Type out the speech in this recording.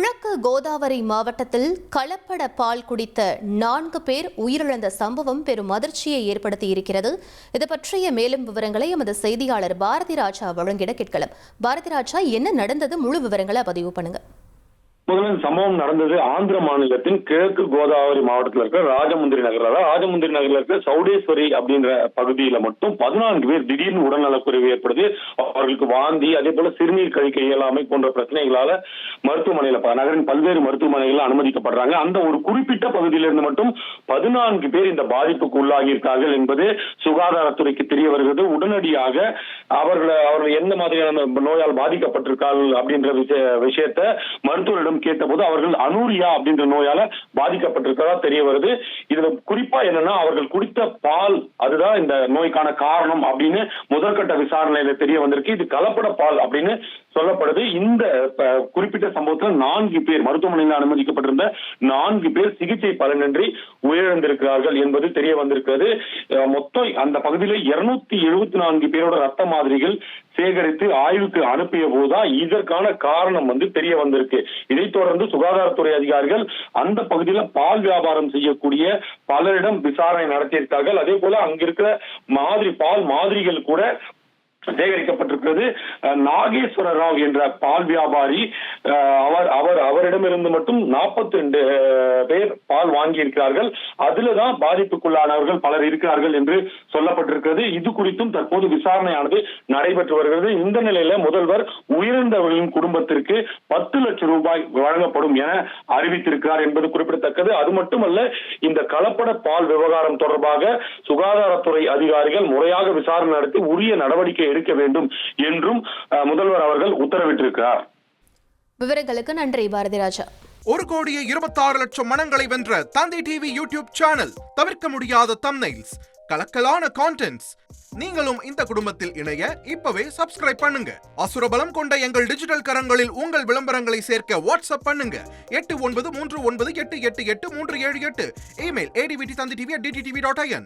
கிழக்கு கோதாவரி மாவட்டத்தில் கலப்பட பால் குடித்த 4 பேர் உயிரிழந்த சம்பவம் பெரும் அதிர்ச்சியை ஏற்படுத்தியிருக்கிறது. இது பற்றிய மேலும் விவரங்களை எமது செய்தியாளர் பாரதி ராஜா வழங்கிட கேட்கலாம். பாரதி ராஜா, என்ன நடந்தது? முழு விவரங்களை பதிவு பண்ணுங்க. முதல்ல சம்பவம் நடந்தது ஆந்திர மாநிலத்தின் கிழக்கு கோதாவரி மாவட்டத்தில் இருக்கிற ராஜமுந்திரி நகர்ல இருக்கிற சௌடேஸ்வரி அப்படின்ற பகுதியில மட்டும் 14 பேர் திடீர்னு உடல்நலக்குறைவு ஏற்படுது. அவர்களுக்கு வாந்தி, அதே போல சிறுநீர் கழிக்க இயலாமை போன்ற பிரச்சனைகளால மருத்துவமனையில நகரின் பல்வேறு மருத்துவமனைகள் அனுமதிக்கப்படுறாங்க. அந்த ஒரு குறிப்பிட்ட பகுதியிலிருந்து மட்டும் 14 பேர் இந்த பாதிப்புக்கு உள்ளாகி இருக்கார்கள் என்பது சுகாதாரத்துறைக்கு தெரிய வருகிறது. உடனடியாக அவர்கள் எந்த மாதிரியான நோயால் பாதிக்கப்பட்டிருக்கார்கள் அப்படின்ற விஷயத்தை மருத்துவரிடம் கேட்டபோது அவர்கள் அனூரியா அப்படின்ற நோயால பாதிக்கப்பட்டிருக்கிறதா தெரிய வருது. இதுல குறிப்பா என்னன்னா, அவர்கள் குடித்த பால் அதுதான் இந்த நோய்க்கான காரணம் அப்படின்னு முதற்கட்ட விசாரணையில தெரிய வந்திருக்கு. இது கலப்பட பால் அப்படின்னு சொல்லப்படுது. இந்த குறிப்பிட்ட சம்பவத்தில் 4 பேர் மருத்துவமனையில் அனுமதிக்கப்பட்டிருந்த 4 பேர் சிகிச்சை பலனின்றி உயிரிழந்திருக்கிறார்கள் என்பது தெரிய வந்திருக்கிறது. மொத்தம் அந்த பகுதியில் 274 பேரோட ரத்த மாதிரிகள் சேகரித்து ஆய்வுக்கு அனுப்பிய போதுதான் இதற்கான காரணம் தெரிய வந்திருக்கு. இதைத் தொடர்ந்து சுகாதாரத்துறை அதிகாரிகள் அந்த பகுதியில பால் வியாபாரம் செய்யக்கூடிய பலரிடம் விசாரணை நடத்தியிருக்கார்கள். அதே போல அங்கிருக்கிற பால் மாதிரிகள் கூட சேகரிக்கப்பட்டிருக்கிறது. நாகேஸ்வர ராவ் என்ற பால் வியாபாரி அவரிடமிருந்து மட்டும் 42 பேர் பால் வாங்கி இருக்கிறார்கள். அதுலதான் பாதிப்புக்குள்ளானவர்கள் பலர் இருக்கிறார்கள் என்று சொல்லப்பட்டிருக்கிறது. இது குறித்தும் தற்போது விசாரணையானது நடைபெற்று வருகிறது. இந்த நிலையில முதல்வர் உயிரிழந்தவர்களின் குடும்பத்திற்கு 10 லட்சம் ரூபாய் வழங்கப்படும் என அறிவித்திருக்கிறார் என்பது குறிப்பிடத்தக்கது. அது மட்டுமல்ல, இந்த கலப்பட பால் விவகாரம் தொடர்பாக சுகாதாரத்துறை அதிகாரிகள் முறையாக விசாரணை நடத்தி உரிய நடவடிக்கை எடுக்க வேண்டும் என்றும் முதல்வர் அவர்கள் உத்தரவிட்டிருக்கிறார். விவரங்களுக்கு நன்றி பாரதி ராஜா. 1,26,00,000 மனங்களை வென்ற தந்தை டிவி யூடியூப் சேனல். தவிர்க்க முடியாத தம்ப்நெயில்ஸ், கலக்கலான கான்டென்ட்ஸ். நீங்களும் இந்த குடும்பத்தில் இணைய இப்பவே சப்ஸ்கிரைப் பண்ணுங்க. அசுரபலம் கொண்ட எங்கள் டிஜிட்டல் கரங்களில் உங்கள் விளம்பரங்களை சேர்க்க வாட்ஸ்அப் பண்ணுங்க. 8939888838. Email advttv@dttv.in.